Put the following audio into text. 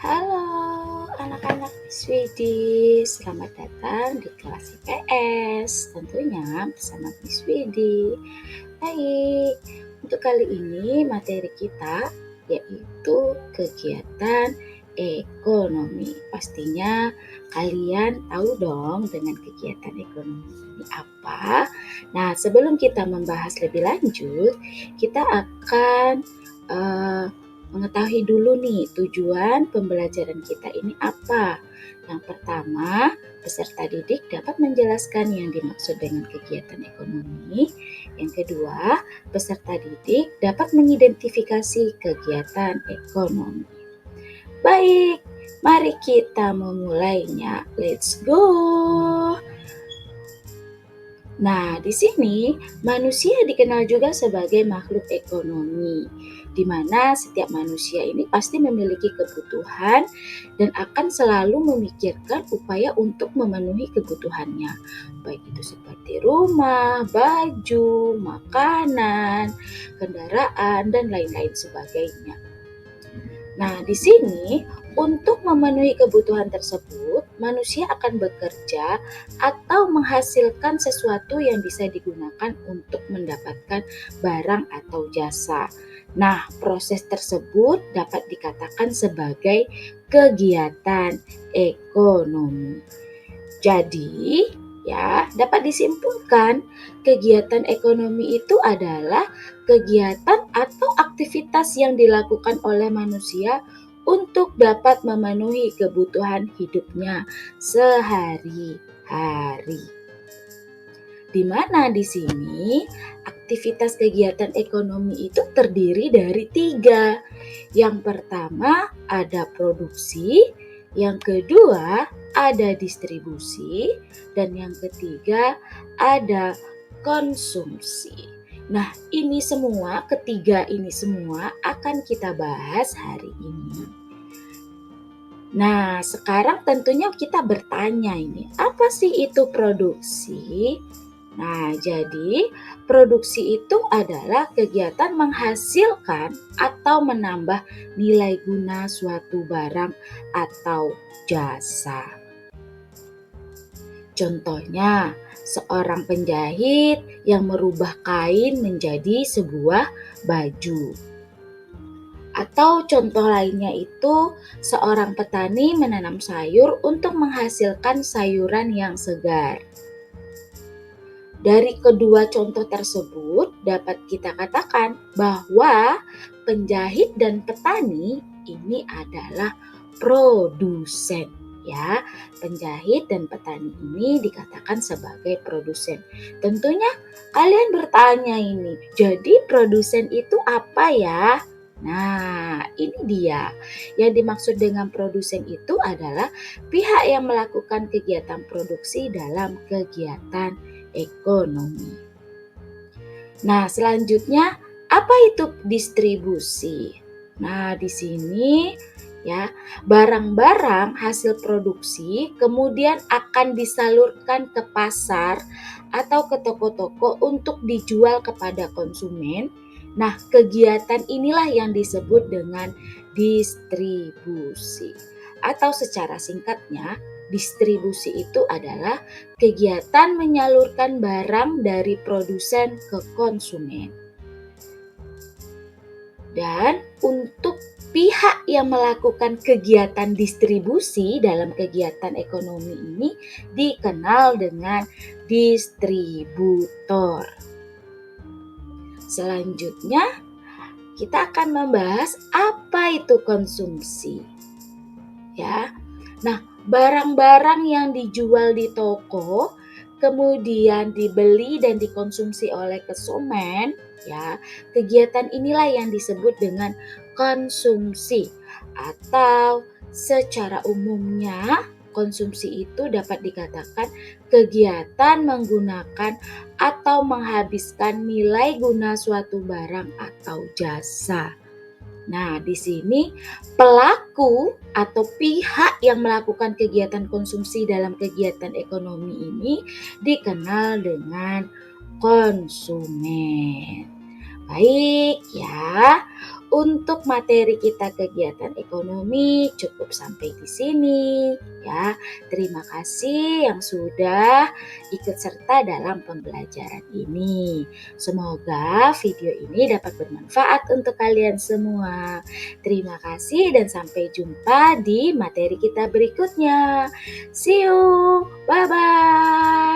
Halo anak-anak Miss selamat datang di kelas IPS, tentunya bersama Miss Widi. Baik, untuk kali ini materi kita yaitu kegiatan ekonomi. Pastinya kalian tahu dong dengan kegiatan ekonomi ini apa. Nah, sebelum kita membahas lebih lanjut, kita akan mengetahui dulu nih tujuan pembelajaran kita ini apa. Yang pertama, peserta didik dapat menjelaskan yang dimaksud dengan kegiatan ekonomi. Yang kedua, peserta didik dapat mengidentifikasi kegiatan ekonomi. Baik, mari kita memulainya. Let's go! Nah, di sini manusia dikenal juga sebagai makhluk ekonomi, di mana setiap manusia ini pasti memiliki kebutuhan dan akan selalu memikirkan upaya untuk memenuhi kebutuhannya, baik itu seperti rumah, baju, makanan, kendaraan, dan lain-lain sebagainya. Nah, di sini untuk memenuhi kebutuhan tersebut, manusia akan bekerja atau menghasilkan sesuatu yang bisa digunakan untuk mendapatkan barang atau jasa. Nah, proses tersebut dapat dikatakan sebagai kegiatan ekonomi. Jadi, dapat disimpulkan kegiatan ekonomi itu adalah kegiatan atau aktivitas yang dilakukan oleh manusia untuk dapat memenuhi kebutuhan hidupnya sehari-hari. Di mana di sini aktivitas kegiatan ekonomi itu terdiri dari 3. Yang pertama ada produksi, yang kedua ada distribusi, dan yang ketiga ada konsumsi. Nah, ketiga ini semua akan kita bahas hari ini. Nah, sekarang tentunya kita bertanya ini, apa sih itu produksi? Nah, jadi produksi itu adalah kegiatan menghasilkan atau menambah nilai guna suatu barang atau jasa. Contohnya, seorang penjahit yang merubah kain menjadi sebuah baju. Atau contoh lainnya itu seorang petani menanam sayur untuk menghasilkan sayuran yang segar. Dari kedua contoh tersebut dapat kita katakan bahwa penjahit dan petani ini adalah produsen. Penjahit dan petani ini dikatakan sebagai produsen. Tentunya kalian bertanya ini, jadi produsen itu apa ya? Nah, ini dia. Yang dimaksud dengan produsen itu adalah pihak yang melakukan kegiatan produksi dalam kegiatan ekonomi. Nah, selanjutnya apa itu distribusi? Nah, di sini barang-barang hasil produksi kemudian akan disalurkan ke pasar atau ke toko-toko untuk dijual kepada konsumen. Nah, kegiatan inilah yang disebut dengan distribusi. Atau secara singkatnya, distribusi itu adalah kegiatan menyalurkan barang dari produsen ke konsumen. Dan untuk pihak yang melakukan kegiatan distribusi dalam kegiatan ekonomi ini dikenal dengan distributor. Selanjutnya, kita akan membahas apa itu konsumsi. ya. Nah, barang-barang yang dijual di toko kemudian dibeli dan dikonsumsi oleh konsumen, ya. Kegiatan inilah yang disebut dengan konsumsi atau secara umumnya konsumsi itu dapat dikatakan kegiatan menggunakan atau menghabiskan nilai guna suatu barang atau jasa. Nah, di sini pelaku atau pihak yang melakukan kegiatan konsumsi dalam kegiatan ekonomi ini dikenal dengan konsumen. Baik ya, untuk materi kita kegiatan ekonomi cukup sampai di sini ya. Terima kasih yang sudah ikut serta dalam pembelajaran ini. Semoga video ini dapat bermanfaat untuk kalian semua. Terima kasih dan sampai jumpa di materi kita berikutnya. See you, bye bye.